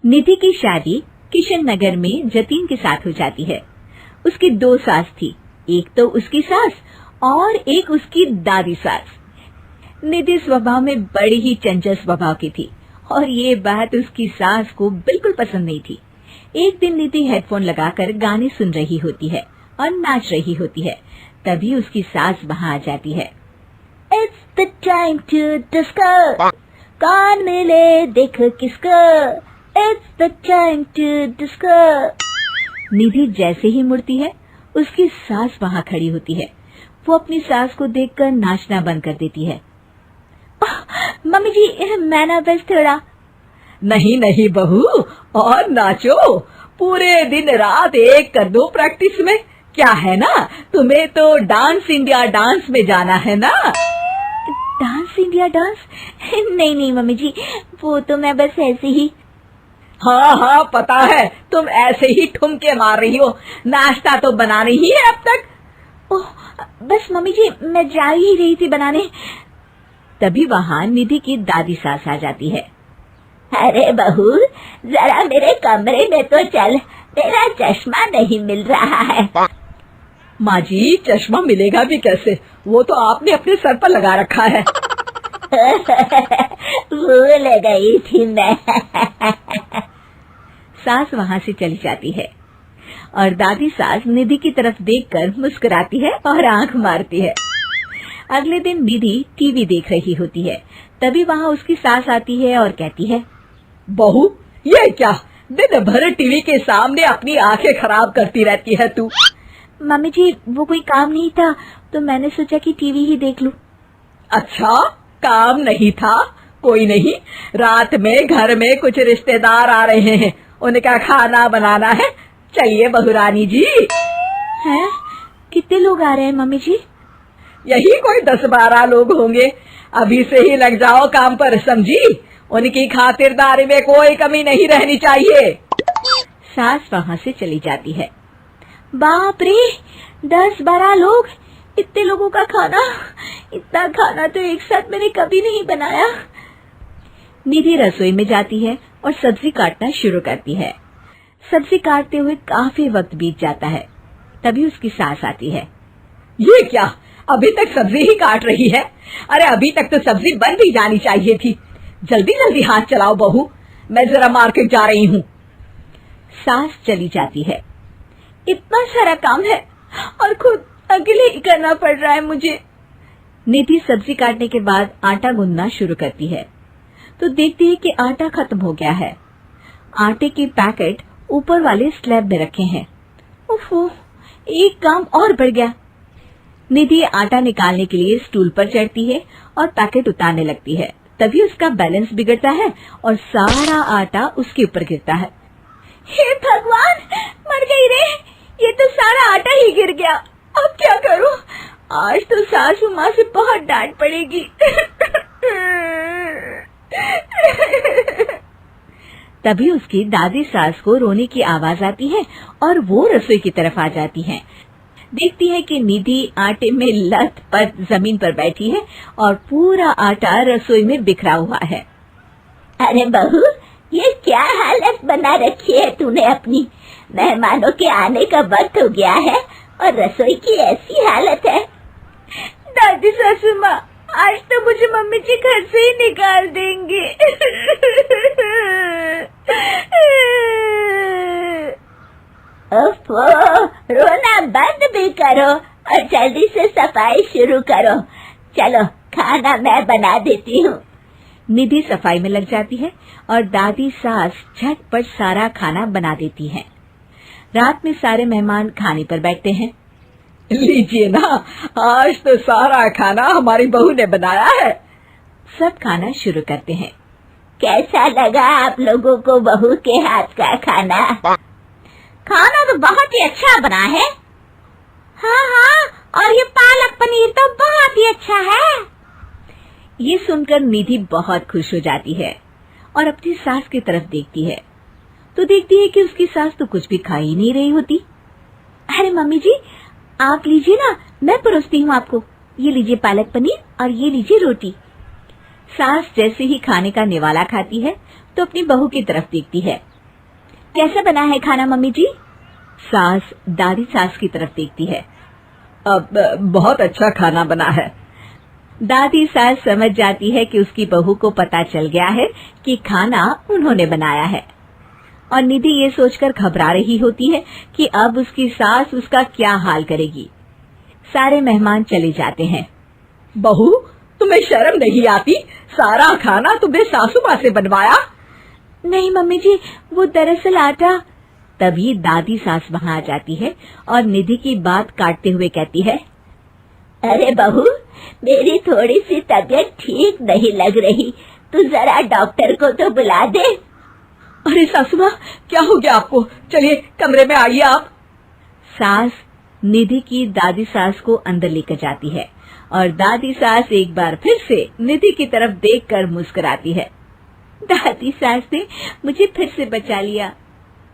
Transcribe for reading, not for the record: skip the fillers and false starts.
निधि की शादी किशन नगर में जतीन के साथ हो जाती है। उसकी 2 सास थी, एक तो उसकी सास और एक उसकी दादी सास। निधि स्वभाव में बड़ी ही चंचल स्वभाव की थी और ये बात उसकी सास को बिल्कुल पसंद नहीं थी। एक दिन निधि हेडफोन लगाकर गाने सुन रही होती है और नाच रही होती है। तभी उसकी सास वहाँ आ जाती है। It's the time to disco, कौन मिले देख किसको, It's the time to disco। निधि जैसे ही मुड़ती है, उसकी सास वहाँ खड़ी होती है। वो अपनी सास को देखकर नाचना बंद कर देती है। मम्मी जी, मैं ना बस थोड़ा। नहीं नहीं बहू, और नाचो, पूरे दिन रात एक कर दो प्रैक्टिस में। क्या है ना, तुम्हें तो डांस इंडिया डांस में जाना है ना। Dance India dance? नहीं नहीं मम्मी जी, वो तो मैं बस ऐसे ही। हाँ हाँ पता है, तुम ऐसे ही ठुमके मार रही हो, नाश्ता तो बना नहीं है अब तक। ओह, बस मम्मी जी, मैं जा ही रही थी बनाने। तभी वहाँ निधि की दादी सास आ जाती है। अरे बहू, जरा मेरे कमरे में तो चल, तेरा चश्मा नहीं मिल रहा है। माँ जी, चश्मा मिलेगा भी कैसे, वो तो आपने अपने सर पर लगा रखा है। भूल गई थी मैं। सास वहाँ से चली जाती है और दादी सास निधि की तरफ देखकर मुस्कुराती है और आंख मारती है। अगले दिन निधि टीवी देख रही होती है। तभी वहाँ उसकी सास आती है और कहती है, बहू, ये क्या, दिन भर टीवी के सामने अपनी आंखें खराब करती रहती है तू। मम्मी जी, वो कोई काम नहीं था तो मैंने सोचा कि टीवी ही देख लूं। अच्छा, काम नहीं था, कोई नहीं, रात में घर में कुछ रिश्तेदार आ रहे हैं, उनका खाना बनाना है। चलिए बहुरानी जी। हैं? कितने लोग आ रहे हैं मम्मी जी? यही कोई 10-12 लोग होंगे। अभी से ही लग जाओ काम पर, समझी। उनकी खातिरदारी में कोई कमी नहीं रहनी चाहिए। सास वहाँ से चली जाती है। बाप रे, 10-12 लोग, इतने लोगों का खाना, इतना खाना तो एक साथ मैंने कभी नहीं बनाया। निधि रसोई में जाती है और सब्जी काटना शुरू करती है। सब्जी काटते हुए काफी वक्त बीत जाता है। तभी उसकी सास आती है। ये क्या, अभी तक सब्जी ही काट रही है? अरे अभी तक तो सब्जी बन भी जानी चाहिए थी। जल्दी जल्दी हाथ चलाओ बहू, मैं जरा मार्केट जा रही हूँ। सास चली जाती है। इतना सारा काम है और खुद अकेले ही करना पड़ रहा है मुझे। निधि सब्जी काटने के बाद आटा गूंदना शुरू करती है तो देखती है कि आटा खत्म हो गया है। आटे के पैकेट ऊपर वाले स्लैब में रखे हैं। ओफो, एक काम और बढ़ गया। निधि आटा निकालने के लिए स्टूल पर चढ़ती है और पैकेट उतारने लगती है। तभी उसका बैलेंस बिगड़ता है और सारा आटा उसके ऊपर गिरता है। हे भगवान, मर गई रे, ये तो सारा आटा ही गिर गया। अब क्या करूं? आज तो सासू माँ से बहुत डांट पड़ेगी। तभी उसकी दादी सास को रोने की आवाज आती है और वो रसोई की तरफ आ जाती है। देखती है कि निधि आटे में लथपथ जमीन पर बैठी है और पूरा आटा रसोई में बिखरा हुआ है। अरे बहू, ये क्या हालत बना रखी है तूने अपनी? मेहमानों के आने का वक्त हो गया है और रसोई की ऐसी हालत है। दादी सासू माँ, आज तो मुझे मम्मी जी घर से ही निकाल देंगे। ओफो, रोना बंद भी करो और जल्दी से सफाई शुरू करो। चलो, खाना मैं बना देती हूँ। निधि सफाई में लग जाती है और दादी सास झटपट सारा खाना बना देती है। रात में सारे मेहमान खाने पर बैठते हैं। लीजिए ना, आज तो सारा खाना हमारी बहू ने बनाया है। सब खाना शुरू करते हैं। कैसा लगा आप लोगों को बहू के हाथ का खाना? खाना तो बहुत ही अच्छा बना है। हाँ हाँ, और ये पालक पनीर तो बहुत ही अच्छा है। ये सुनकर निधि बहुत खुश हो जाती है और अपनी सास की तरफ देखती है तो देखती है कि उसकी सास तो कुछ भी खा ही नहीं रही होती। अरे मम्मी जी, आप लीजिए ना, मैं परोसती हूँ आपको। ये लीजिए पालक पनीर और ये लीजिए रोटी। सास जैसे ही खाने का निवाला खाती है तो अपनी बहू की तरफ देखती है कैसा बना है खाना मम्मी जी? सास दादी सास की तरफ देखती है। अब बहुत अच्छा खाना बना है। दादी सास समझ जाती है कि उसकी बहू को पता चल गया है कि खाना उन्होंने बनाया है, और निधि ये सोचकर घबरा रही होती है कि अब उसकी सास उसका क्या हाल करेगी। सारे मेहमान चले जाते हैं। बहू, तुम्हें शर्म नहीं आती? सारा खाना तुमने सासू माँ से बनवाया? नहीं मम्मी जी, वो दरअसल आटा। तभी दादी सास वहाँ आ जाती है और निधि की बात काटते हुए कहती है, अरे बहू, मेरी थोड़ी सी तबीयत ठीक नहीं लग रही, तू जरा डॉक्टर को तो बुला दे। अरे सासू माँ, क्या हो गया आपको? चलिए कमरे में आइए आप। सास निधि की दादी सास को अंदर लेकर जाती है और दादी सास एक बार फिर से निधि की तरफ देखकर मुस्कुराती है। दादी सास ने मुझे फिर से बचा लिया।